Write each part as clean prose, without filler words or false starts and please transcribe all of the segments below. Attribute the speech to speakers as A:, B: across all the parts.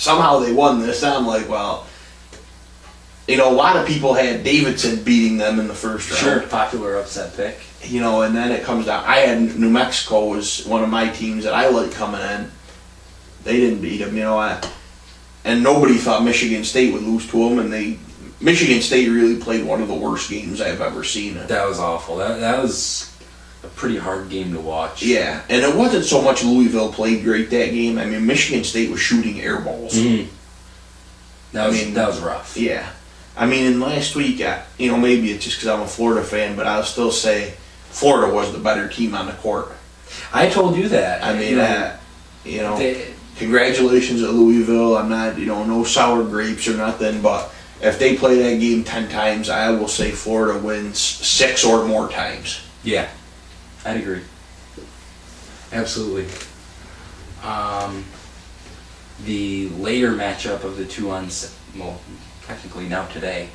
A: somehow they won this. And I'm like, well, you know, a lot of people had Davidson beating them in the first round.
B: Sure, popular upset pick.
A: You know, and then it comes down. I had New Mexico was one of my teams that I liked coming in. They didn't beat them, you know. And nobody thought Michigan State would lose to them, and Michigan State really played one of the worst games I've ever seen.
B: That was awful. That was a pretty hard game to watch.
A: Yeah, and it wasn't so much Louisville played great that game. I mean, Michigan State was shooting air balls.
B: Mm-hmm. That was rough.
A: Yeah. I mean, in last week, you know, maybe it's just because I'm a Florida fan, but I'll still say Florida was the better team on the court.
B: I told you that.
A: I mean, you know, congratulations at Louisville. I'm not, you know, no sour grapes or nothing, but if they play that game 10 times, I will say Florida wins 6 or more times.
B: Yeah, I'd agree. Absolutely. The later matchup of the two well, technically now today,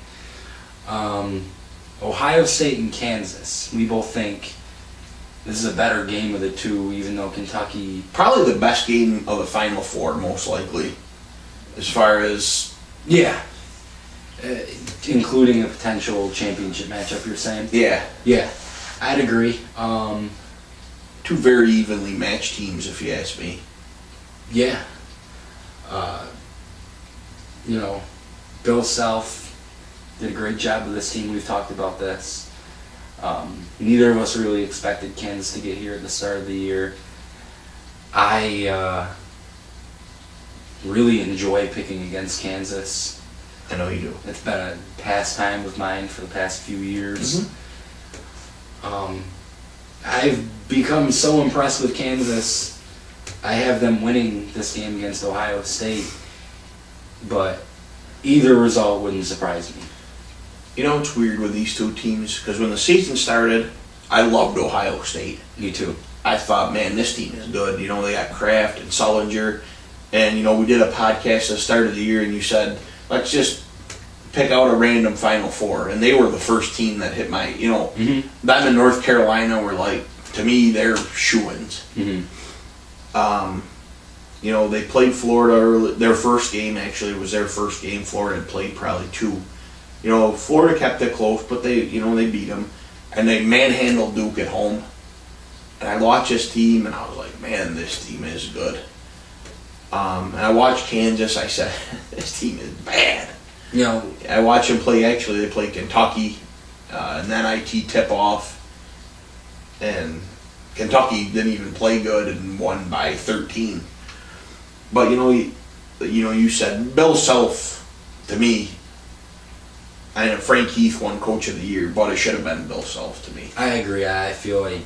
B: Ohio State and Kansas. We both think this is a better game of the two, even though Kentucky...
A: Probably the best game of the Final Four, most likely, as far as...
B: Yeah. Including a potential championship matchup, you're saying?
A: Yeah.
B: Yeah, I'd agree.
A: Two very evenly matched teams, if you ask me.
B: Yeah. You know, Bill Self did a great job with this team. We've talked about this. Neither of us really expected Kansas to get here at the start of the year. I really enjoy picking against Kansas.
A: I know you do.
B: It's been a pastime of mine for the past few years.
A: Mm-hmm.
B: I've become so impressed with Kansas. I have them winning this game against Ohio State, but either result wouldn't surprise me.
A: You know, it's weird with these two teams, because when the season started, I loved Ohio State.
B: Me too.
A: I thought, man, this team is good. You know, they got Kraft and Sullinger, and, you know, we did a podcast at the start of the year, and you said, let's just pick out a random Final Four, and they were the first team that hit my, you know, them in North Carolina were like, to me, they're shoo-ins. You know, they played Florida early. Their first game, actually, was their first game. Florida had played probably 2. You know, Florida kept it close, but they beat them. And they manhandled Duke at home. And I watched this team, and I was like, man, this team is good. And I watched Kansas. I said, this team is bad.
B: You know,
A: I watched them play. Actually, they played Kentucky, and then IT tip-off. And Kentucky didn't even play good and won by 13. But, you said Bill Self, to me, I know Frank Heath won Coach of the Year, but it should have been Bill Self to me.
B: I agree. I feel like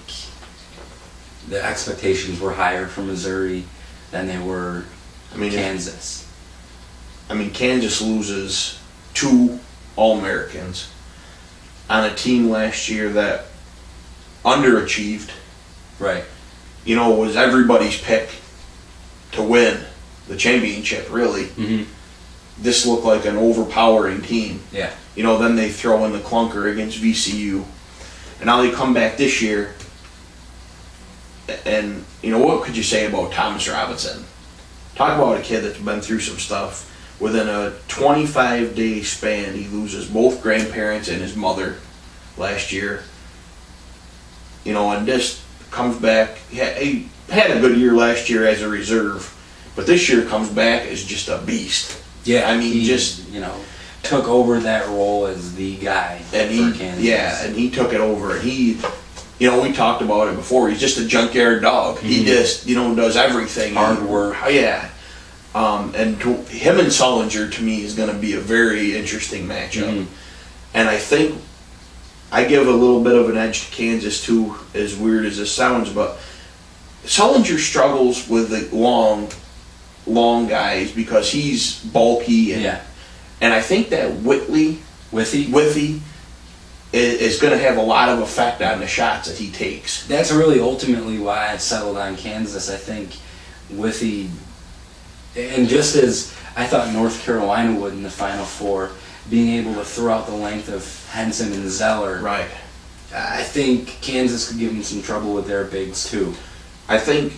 B: the expectations were higher for Missouri than they were Kansas.
A: Kansas loses 2 All-Americans on a team last year that underachieved.
B: Right.
A: You know, was everybody's pick to win the championship, really. This looked like an overpowering team.
B: Yeah.
A: You know, then they throw in the clunker against VCU. And now they come back this year. And, you know, what could you say about Thomas Robinson? Talk about a kid that's been through some stuff. Within a 25-day span, he loses both grandparents and his mother last year. You know, and just comes back. He had a good year last year as a reserve, but this year comes back as just a beast.
B: Yeah, he took over that role as the guy for Kansas.
A: Yeah, and he took it over. We talked about it before. He's just a junkyard dog. He just, does everything.
B: Hard work.
A: Yeah. And him and Sullinger, to me, is going to be a very interesting matchup. And I think I give a little bit of an edge to Kansas, too, as weird as this sounds, but Sullinger struggles with the long guys because he's bulky. And I think that Withy is going to have a lot of effect on the shots that he takes.
B: That's really ultimately why I've settled on Kansas. I think Withy, and just as I thought North Carolina would in the Final Four, being able to throw out the length of Henson and Zeller.
A: Right.
B: I think Kansas could give them some trouble with their bigs too.
A: I think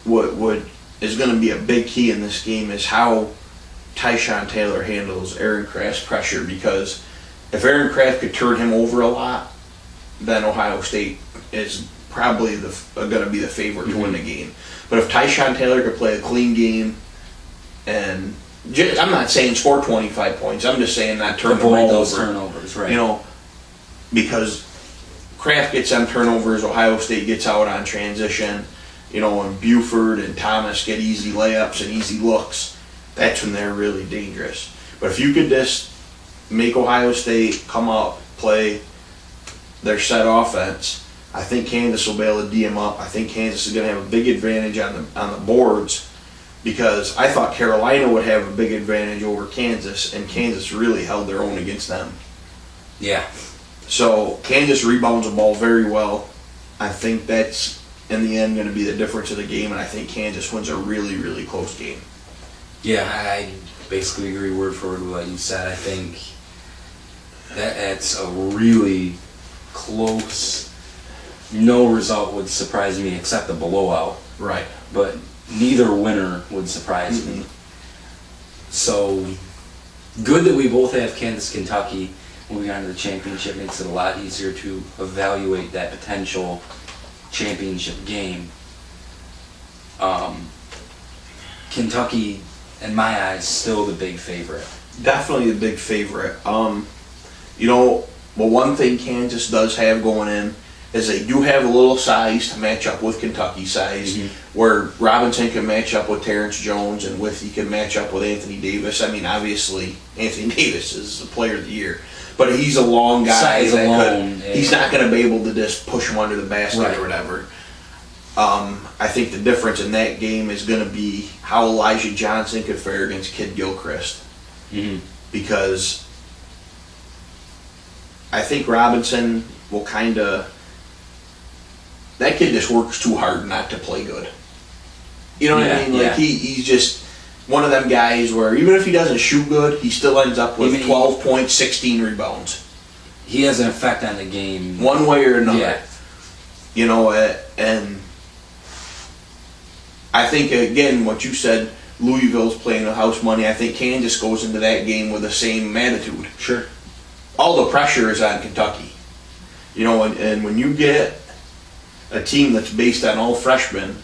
A: what is going to be a big key in this game is how Tyshawn Taylor handles Aaron Kraft's pressure, because if Aaron Kraft could turn him over a lot, then Ohio State is probably going to be the favorite to win the game. But if Tyshawn Taylor could play a clean game, and I'm not saying score 25 points, I'm just saying not turn the ball
B: those
A: over.
B: turnovers, right?
A: You know, because Kraft gets them turnovers, Ohio State gets out on transition, you know, and Buford and Thomas get easy layups and easy looks, that's when they're really dangerous. But if you could just make Ohio State come up, play their set offense, I think Kansas will be able to D them up. I think Kansas is going to have a big advantage on the boards, because I thought Carolina would have a big advantage over Kansas, and Kansas really held their own against them.
B: Yeah.
A: So Kansas rebounds the ball very well. I think that's, in the end, going to be the difference of the game, and I think Kansas wins a really, really close game.
B: Yeah, I basically agree word for word with what you said. I think that's a really close. No result would surprise me except a blowout.
A: Right.
B: But neither winner would surprise me. So good that we both have Kansas, Kentucky. Moving on to the championship makes it a lot easier to evaluate that potential championship game. Kentucky, in my eyes, still the big favorite.
A: Definitely the big favorite. You know, well, one thing Kansas does have going in is they do have a little size to match up with Kentucky's size, where Robinson can match up with Terrence Jones, and he can match up with Anthony Davis. I mean, obviously, Anthony Davis is the player of the year, but he's a long guy.
B: Size alone,
A: he's not going to be able to just push him under the basket or whatever. I think the difference in that game is going to be how Elijah Johnson could fare against Kid Gilchrist. Because I think Robinson will kind of... That kid just works too hard not to play good. You know what I mean? Like he's just one of them guys where even if he doesn't shoot good, he still ends up with 12 points, 16 rebounds.
B: He has an effect on the game.
A: One way or another.
B: Yeah.
A: You know, and I think, again, what you said, Louisville's playing the house money. I think Kansas goes into that game with the same attitude.
B: Sure.
A: All the pressure is on Kentucky. You know, and when you get a team that's based on all freshmen,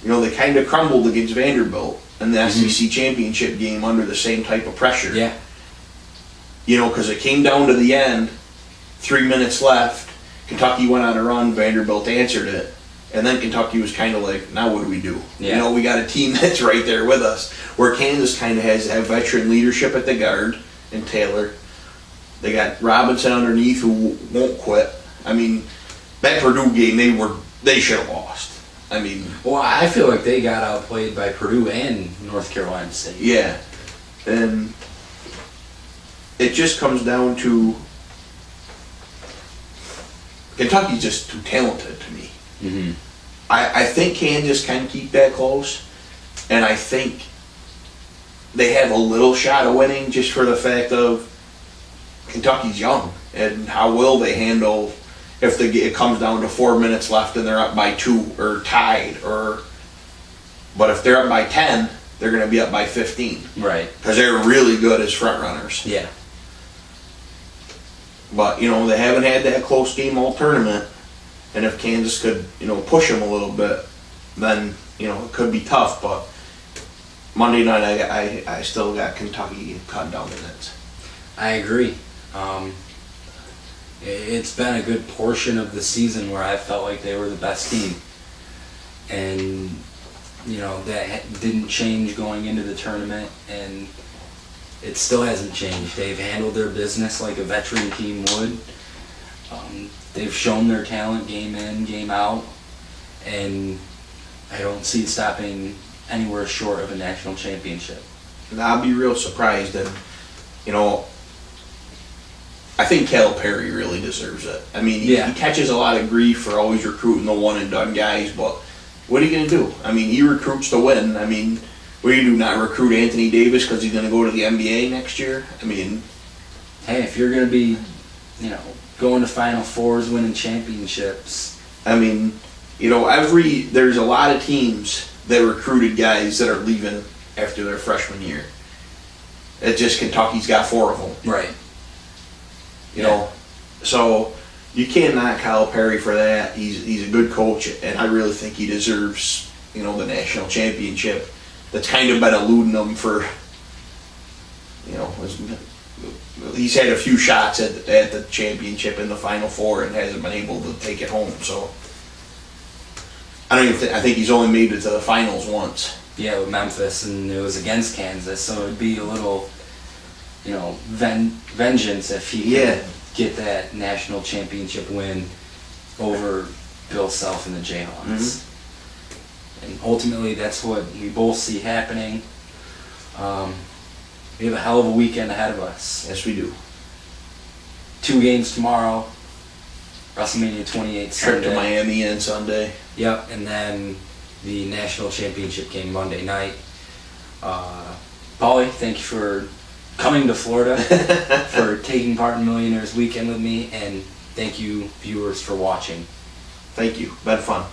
A: you know, they kind of crumbled against Vanderbilt in the SEC championship game under the same type of pressure.
B: Yeah.
A: You know, because it came down to the end, 3 minutes left, Kentucky went on a run, Vanderbilt answered it, and then Kentucky was kind of like, now what do we do?
B: Yeah.
A: You know, we got a team that's right there with us, where Kansas kind of has that veteran leadership at the guard in Taylor. They got Robinson underneath who won't quit. I mean, that Purdue game, they should have lost. I mean...
B: Well, I feel like they got outplayed by Purdue and North Carolina State.
A: Yeah. And it just comes down to... Kentucky's just too talented to me. I think Kansas can keep that close, and I think they have a little shot of winning just for the fact of Kentucky's young, and how will they handle if it comes down to 4 minutes left and they're up by 2 or tied, but if they're up by 10, they're going to be up by 15.
B: Right.
A: Because they're really good as front runners.
B: Yeah.
A: But, you know, they haven't had that close game all tournament, and if Kansas could, you know, push them a little bit, then, you know, it could be tough, but Monday night I still got Kentucky cut down in it.
B: I agree. It's been a good portion of the season where I felt like they were the best team. And, you know, that didn't change going into the tournament, and it still hasn't changed. They've handled their business like a veteran team would. They've shown their talent game in, game out, and I don't see it stopping anywhere short of a national championship.
A: And I'll be real surprised, and, you know, I think Calipari really deserves it. I mean, he catches a lot of grief for always recruiting the one-and-done guys, but what are you going to do? I mean, he recruits to win. I mean, what do you do, not recruit Anthony Davis because he's going to go to the NBA next year? I mean...
B: Hey, if you're going to be, you know, going to Final Fours, winning championships...
A: I mean, you know, there's a lot of teams that recruited guys that are leaving after their freshman year. It's just Kentucky's got 4 of them.
B: Right.
A: You know, so you can't knock Calipari for that. He's a good coach, and I really think he deserves, you know, the national championship. That's kind of been eluding him for, you know, he's had a few shots at the championship in the Final Four and hasn't been able to take it home. So I think he's only made it to the finals once.
B: Yeah, with Memphis, and it was against Kansas, so it'd be a little, you know, vengeance if he could get that national championship win over Bill Self and the Jayhawks. And ultimately, that's what we both see happening. We have a hell of a weekend ahead of us.
A: Yes, we do.
B: 2 games tomorrow. WrestleMania 28 Sunday.
A: Trip to Miami on Sunday.
B: Yep, and then the national championship game Monday night. Paulie, thank you for coming to Florida, for taking part in Millionaires Weekend with me, and thank you, viewers, for watching.
A: Thank you. Been fun.